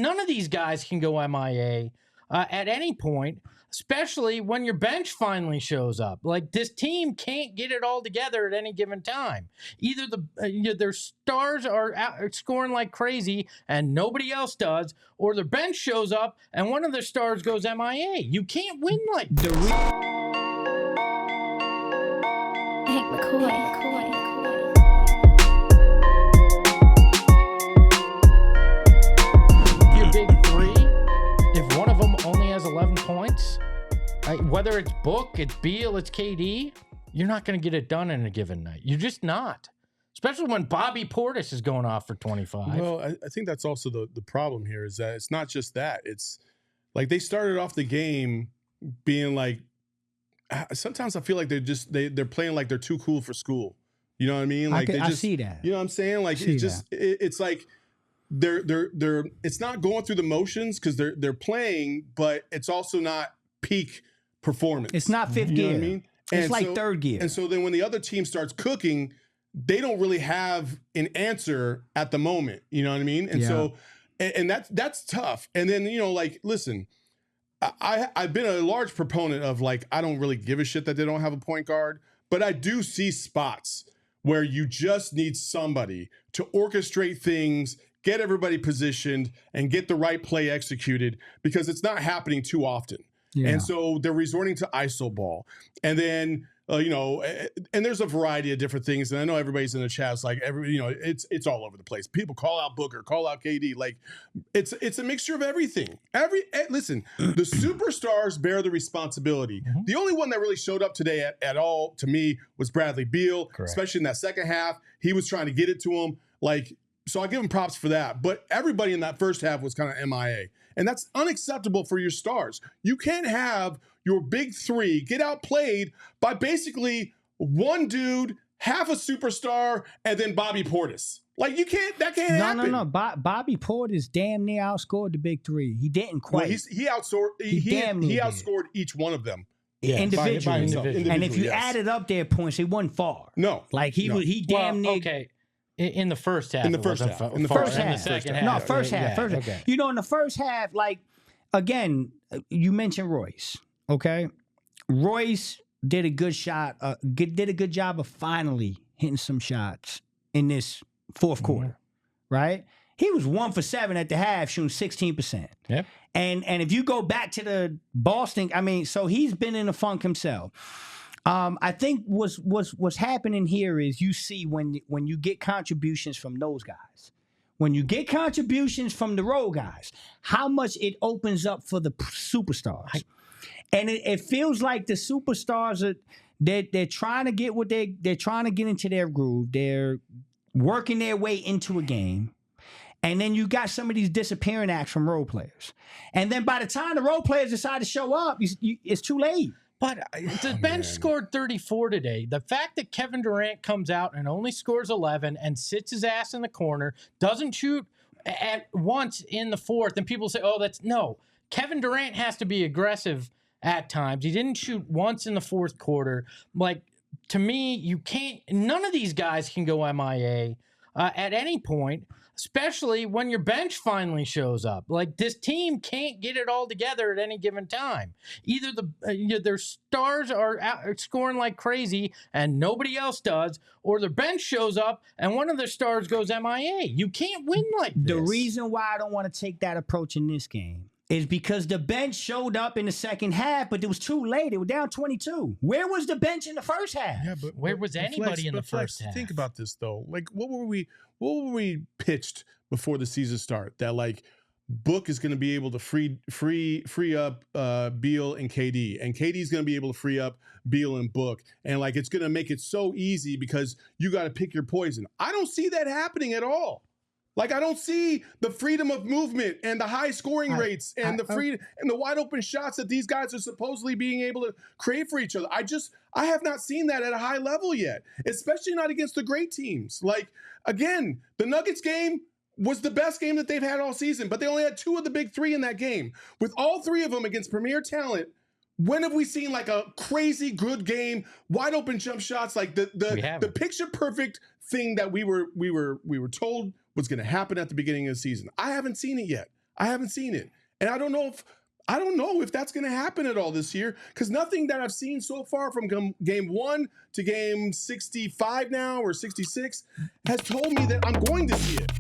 none of these guys can go MIA at any point, especially when your bench finally shows up. Like, this team can't get it all together at any given time. Either their stars are scoring like crazy and nobody else does, or their bench shows up and one of their stars goes MIA. You can't win like Hank McCoy. Your big three, if one of them only has 11 points, whether it's Book, it's Beal, it's KD, you're not going to get it done in a given night. You're just not. Especially when Bobby Portis is going off for 25. Well, I think that's also the problem here is that it's not just that. It's like they started off the game being like, sometimes I feel like they're playing like they're too cool for school. You know what I mean? Like I see that. You know what I'm saying? Like it's like they're it's not going through the motions because they're playing, but it's also not peak performance. It's not fifth gear. You know what I mean? It's like third gear. And so then when the other team starts cooking, they don't really have an answer at the moment. You know what I mean? And so that's tough. And then, like, listen, I've been a large proponent of, like, I don't really give a shit that they don't have a point guard, but I do see spots where you just need somebody to orchestrate things, get everybody positioned, and get the right play executed, because it's not happening too often. Yeah. And so they're resorting to ISO ball. And then, and there's a variety of different things. And I know everybody's in the chat. It's like, it's all over the place. People call out Booker, call out KD. Like, it's a mixture of everything. Listen, the superstars bear the responsibility. Mm-hmm. The only one that really showed up today at all to me was Bradley Beal. Correct. Especially in that second half. He was trying to get it to him. Like, so I give him props for that. But everybody in that first half was kind of MIA. And that's unacceptable for your stars. You can't have your big three get outplayed by basically one dude, half a superstar, and then Bobby Portis. Like, that can't happen. No. Bobby Portis damn near outscored the big three. He didn't quite. Well, he outscored each one by individually. And if you added up their points, he wasn't far. No. Like, he damn near. Okay. In the first half. In the first half. In the second half. No, first half. Okay. In the first half, like, again, you mentioned Royce, okay? Royce did a good job of finally hitting some shots in this fourth quarter, right? He was 1 for 7 at the half, shooting 16%. Yep. And if you go back to the Boston, so he's been in a funk himself. I think what's happening here is you see when you get contributions from those guys, when you get contributions from the role guys, how much it opens up for the superstars. And it feels like the superstars they're trying to get they're trying to get into their groove. They're working their way into a game. And then you got some of these disappearing acts from role players. And then by the time the role players decide to show up, it's too late. But the bench scored 34 today. The fact that Kevin Durant comes out and only scores 11 and sits his ass in the corner, doesn't shoot at once in the fourth, and people say, no. Kevin Durant has to be aggressive at times. He didn't shoot once in the fourth quarter. Like, to me, none of these guys can go MIA at any point, especially when your bench finally shows up. Like, this team can't get it all together at any given time. Either their stars are scoring like crazy and nobody else does, or their bench shows up and one of their stars goes MIA. You can't win like this. The reason why I don't want to take that approach in this game is because the bench showed up in the second half, but it was too late. It was down 22. Where was the bench in the first half? Yeah, but where was anybody in the first half? Think about this though. Like, what were we pitched before the season start? That, like, Book is going to be able to free up Beal and KD, and KD is going to be able to free up Beal and Book, and, like, it's going to make it so easy because you got to pick your poison. I don't see that happening at all. Like, I don't see the freedom of movement and the high scoring rates and the freedom and the wide open shots that these guys are supposedly being able to create for each other. I have not seen that at a high level yet, especially not against the great teams. Like, again, the Nuggets game was the best game that they've had all season, but they only had 2 of the big 3 in that game. With all 3 of them against premier talent, when have we seen, like, a crazy good game, wide open jump shots, like the picture perfect thing that we were told was going to happen at the beginning of the season? I haven't seen it yet. I haven't seen it. And I don't know if that's going to happen at all this year, because nothing that I've seen so far from game 1 to game 65 now or 66 has told me that I'm going to see it.